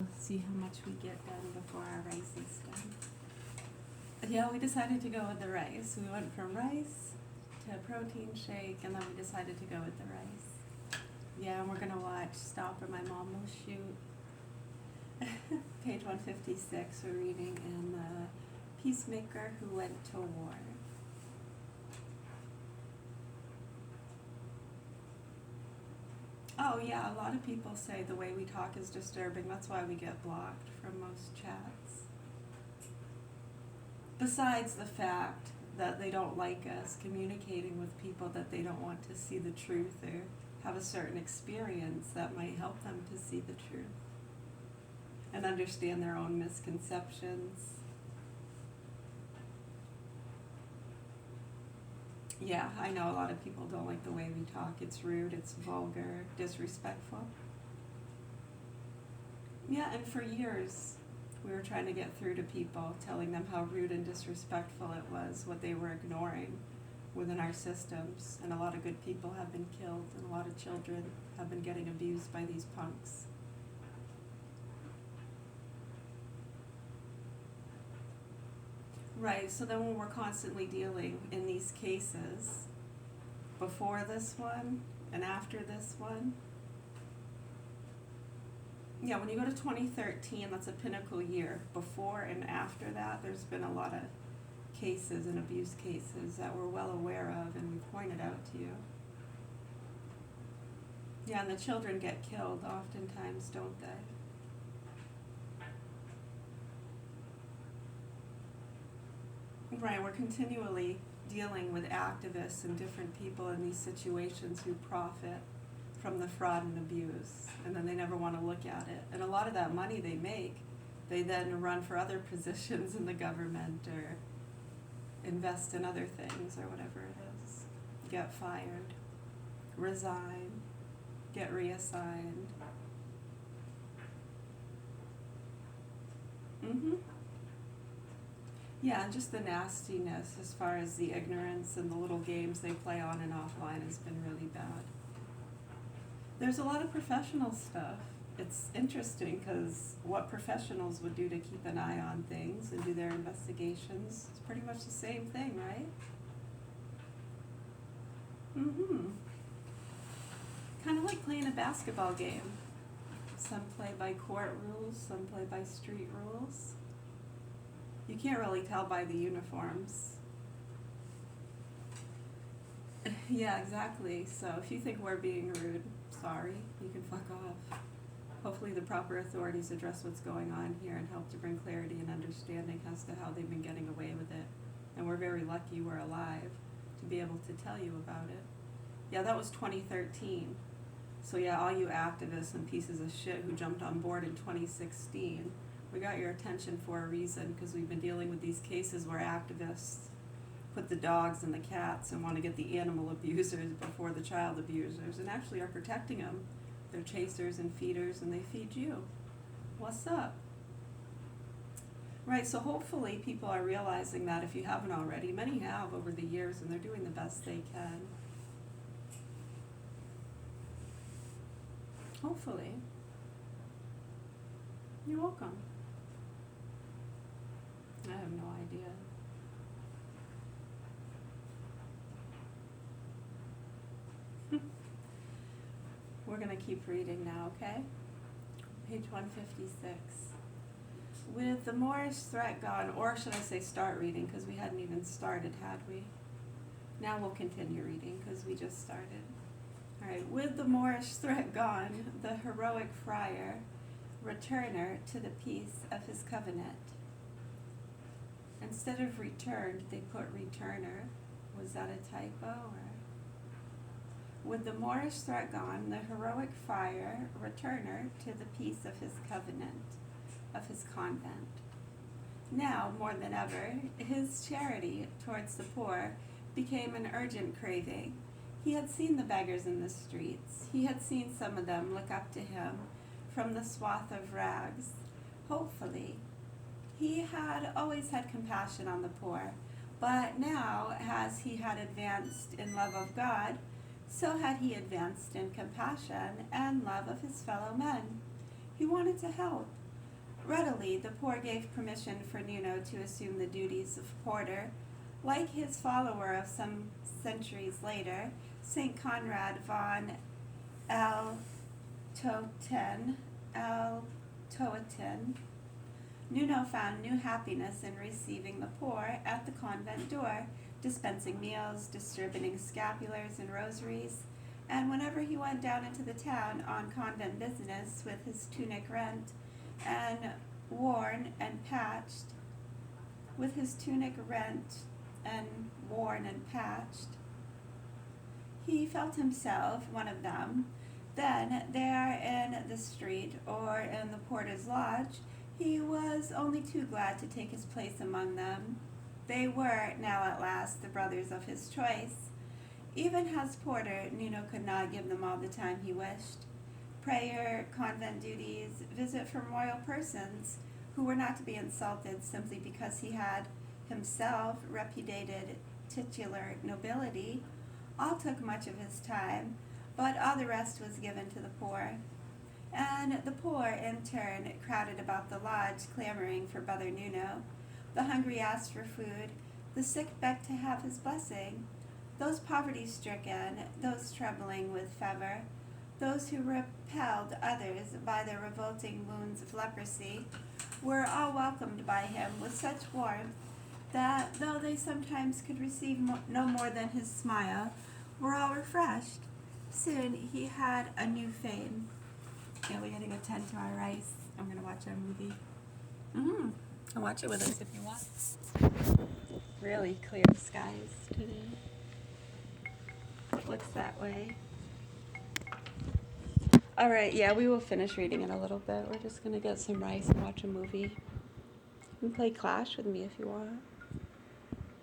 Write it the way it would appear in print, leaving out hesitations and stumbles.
See how much we get done before our rice is done. Yeah, we decided to go with the rice. We went from rice to a protein shake, and then we decided to go with the rice. Yeah, and we're gonna watch Stop or My Mom Will Shoot. Page 156, we're reading in The Peacemaker Who Went to War. Oh yeah, a lot of people say the way we talk is disturbing. That's why we get blocked from most chats. Besides the fact that they don't like us communicating with people that they don't want to see the truth or have a certain experience that might help them to see the truth and understand their own misconceptions. Yeah, I know a lot of people don't like the way we talk. It's rude, it's vulgar, disrespectful. Yeah, and for years we were trying to get through to people, telling them how rude and disrespectful it was, what they were ignoring within our systems. And a lot of good people have been killed, and a lot of children have been getting abused by these punks. Right, so then when we're constantly dealing in these cases, before this one and after this one, yeah, when you go to 2013, that's a pinnacle year. Before and after that, there's been a lot of cases and abuse cases that we're well aware of and we pointed out to you. Yeah, and the children get killed oftentimes, don't they? Right, we're continually dealing with activists and different people in these situations who profit from the fraud and abuse, and then they never want to look at it. And a lot of that money they make, they then run for other positions in the government or invest in other things or whatever it is. Get fired, resign, get reassigned. Mm-hmm. Yeah, and just the nastiness as far as the ignorance and the little games they play on and offline has been really bad. There's a lot of professional stuff. It's interesting because what professionals would do to keep an eye on things and do their investigations, it's pretty much the same thing, right? Mm-hmm. Kind of like playing a basketball game. Some play by court rules, some play by street rules. You can't really tell by the uniforms. Yeah, exactly. So if you think we're being rude, sorry, you can fuck off. Hopefully the proper authorities address what's going on here and help to bring clarity and understanding as to how they've been getting away with it. And we're very lucky we're alive to be able to tell you about it. Yeah, that was 2013. So yeah, all you activists and pieces of shit who jumped on board in 2016, we got your attention for a reason, because we've been dealing with these cases where activists put the dogs and the cats and want to get the animal abusers before the child abusers and actually are protecting them. They're chasers and feeders and they feed you. What's up? Right, so hopefully people are realizing that if you haven't already. Many have over the years and they're doing the best they can. Hopefully. You're welcome. I have no idea. We're going to keep reading now, okay? Page 156. With the Moorish threat gone, or should I say start reading, because we hadn't even started, had we? Now we'll continue reading, because we just started. All right, with the Moorish threat gone, the heroic friar, returner to the peace of his covenant. Instead of returned, they put returner. Was that a typo? Or? With the Moorish threat gone, the heroic friar, returner to the peace of his covenant, of his convent. Now, more than ever, his charity towards the poor became an urgent craving. He had seen the beggars in the streets. He had seen some of them look up to him from the swath of rags. Hopefully, he had always had compassion on the poor, but now, as he had advanced in love of God, so had he advanced in compassion and love of his fellow men. He wanted to help. Readily, the poor gave permission for Nuno to assume the duties of porter. Like his follower of some centuries later, St. Conrad von El Toten, Nuno found new happiness in receiving the poor at the convent door, dispensing meals, distributing scapulars and rosaries, and whenever he went down into the town on convent business with his tunic rent and worn and patched, he felt himself one of them. Then, there in the street or in the porter's lodge, he was only too glad to take his place among them. They were, now at last, the brothers of his choice. Even as porter, Nuno could not give them all the time he wished. Prayer, convent duties, visit from royal persons, who were not to be insulted simply because he had himself repudiated titular nobility, all took much of his time, but all the rest was given to the poor. And the poor, in turn, crowded about the lodge, clamoring for Brother Nuno. The hungry asked for food, the sick begged to have his blessing. Those poverty-stricken, those trembling with fever, those who repelled others by their revolting wounds of leprosy, were all welcomed by him with such warmth that, though they sometimes could receive no more than his smile, were all refreshed. Soon he had a new fame. Yeah, we gotta go tend to our rice. I'm gonna watch our movie. I'll watch it with us if you want. Really clear skies today. Looks that way. All right, yeah, we will finish reading in a little bit. We're just gonna get some rice and watch a movie. You can play Clash with me if you want.